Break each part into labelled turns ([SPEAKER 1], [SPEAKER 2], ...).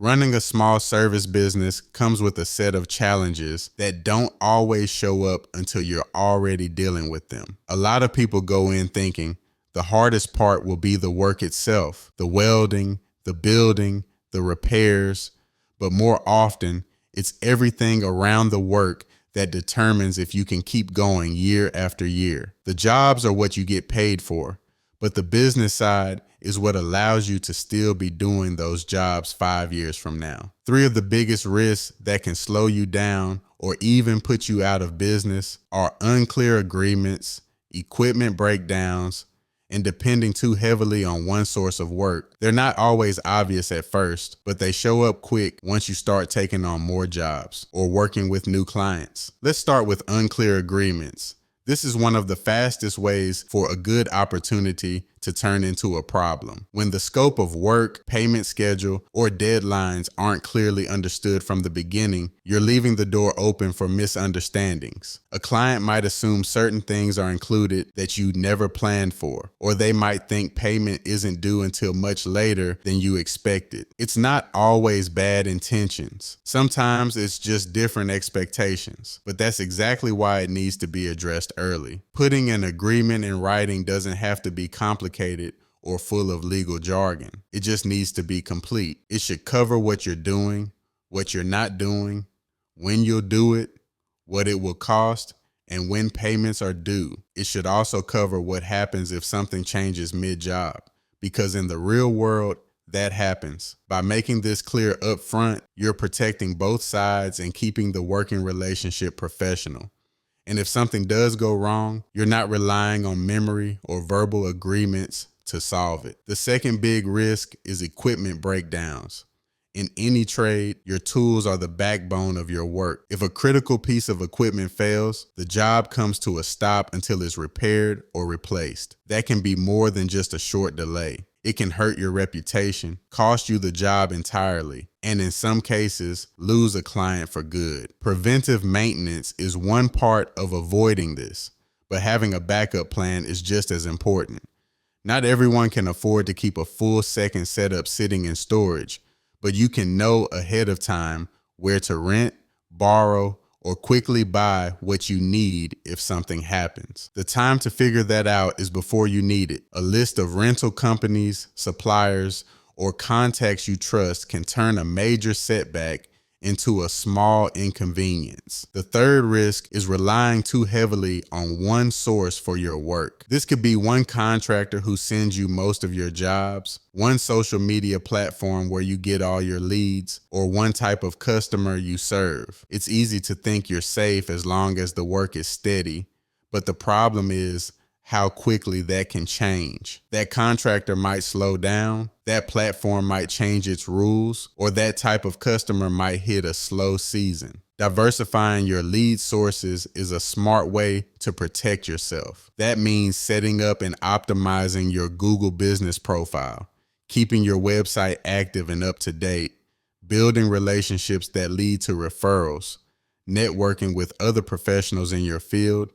[SPEAKER 1] Running a small service business comes with a set of challenges that don't always show up until you're already dealing with them. A lot of people go in thinking the hardest part will be the work itself, the welding, the building, the repairs, but more often, it's everything around the work that determines if you can keep going year after year. The jobs are what you get paid for, but the business side is what allows you to still be doing those jobs 5 years from now. 3 of the biggest risks that can slow you down or even put you out of business are unclear agreements, equipment breakdowns, and depending too heavily on one source of work. They're not always obvious at first, but they show up quick once you start taking on more jobs or working with new clients. Let's start with unclear agreements. This is one of the fastest ways for a good opportunity to turn into a problem. When the scope of work, payment schedule, or deadlines aren't clearly understood from the beginning, you're leaving the door open for misunderstandings. A client might assume certain things are included that you never planned for, or they might think payment isn't due until much later than you expected. It's not always bad intentions. Sometimes it's just different expectations, but that's exactly why it needs to be addressed early. Putting an agreement in writing doesn't have to be complicated or full of legal jargon. It just needs to be complete. It should cover what you're doing, what you're not doing, when you'll do it, what it will cost, and when payments are due. It should also cover what happens if something changes mid-job, because in the real world, that happens. By making this clear up front, you're protecting both sides and keeping the working relationship professional. And if something does go wrong, you're not relying on memory or verbal agreements to solve it. The second big risk is equipment breakdowns. In any trade, your tools are the backbone of your work. If a critical piece of equipment fails, the job comes to a stop until it's repaired or replaced. That can be more than just a short delay. It can hurt your reputation, cost you the job entirely, and in some cases, lose a client for good. Preventive maintenance is one part of avoiding this, but having a backup plan is just as important. Not everyone can afford to keep a full second setup sitting in storage, but you can know ahead of time where to rent, borrow, or quickly buy what you need if something happens. The time to figure that out is before you need it. A list of rental companies, suppliers, or contacts you trust can turn a major setback into a small inconvenience. The third risk is relying too heavily on one source for your work. This could be one contractor who sends you most of your jobs, one social media platform where you get all your leads, or one type of customer you serve. It's easy to think you're safe as long as the work is steady, but the problem is how quickly that can change. That contractor might slow down, that platform might change its rules, or that type of customer might hit a slow season. Diversifying your lead sources is a smart way to protect yourself. That means setting up and optimizing your Google business profile, keeping your website active and up to date, building relationships that lead to referrals, networking with other professionals in your field,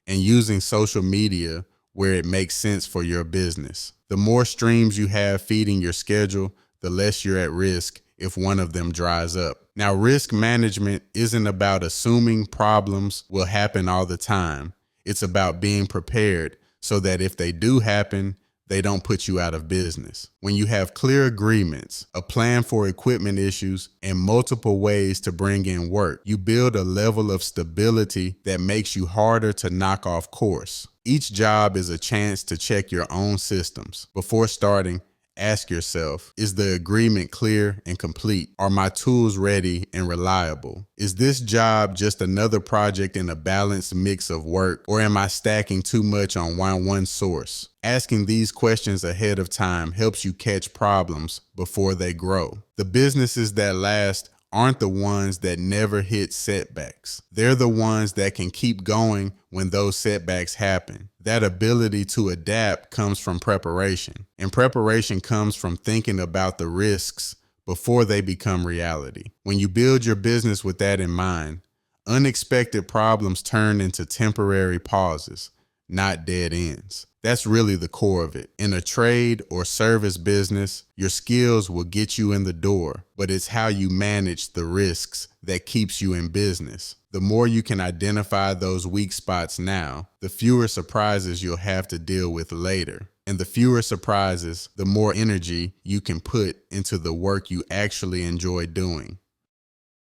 [SPEAKER 1] and using social media where it makes sense for your business. The more streams you have feeding your schedule, the less you're at risk if one of them dries up. Now, risk management isn't about assuming problems will happen all the time. It's about being prepared so that if they do happen, they don't put you out of business. When you have clear agreements, a plan for equipment issues, and multiple ways to bring in work, you build a level of stability that makes you harder to knock off course. Each job is a chance to check your own systems. Before starting, ask yourself, is the agreement clear and complete? Are my tools ready and reliable? Is this job just another project in a balanced mix of work, or am I stacking too much on one source? Asking these questions ahead of time helps you catch problems before they grow. The businesses that last aren't the ones that never hit setbacks. They're the ones that can keep going when those setbacks happen. That ability to adapt comes from preparation, and preparation comes from thinking about the risks before they become reality. When you build your business with that in mind, unexpected problems turn into temporary pauses, not dead ends. That's really the core of it. In a trade or service business, your skills will get you in the door, but it's how you manage the risks that keeps you in business. The more you can identify those weak spots now, the fewer surprises you'll have to deal with later. And the fewer surprises, the more energy you can put into the work you actually enjoy doing.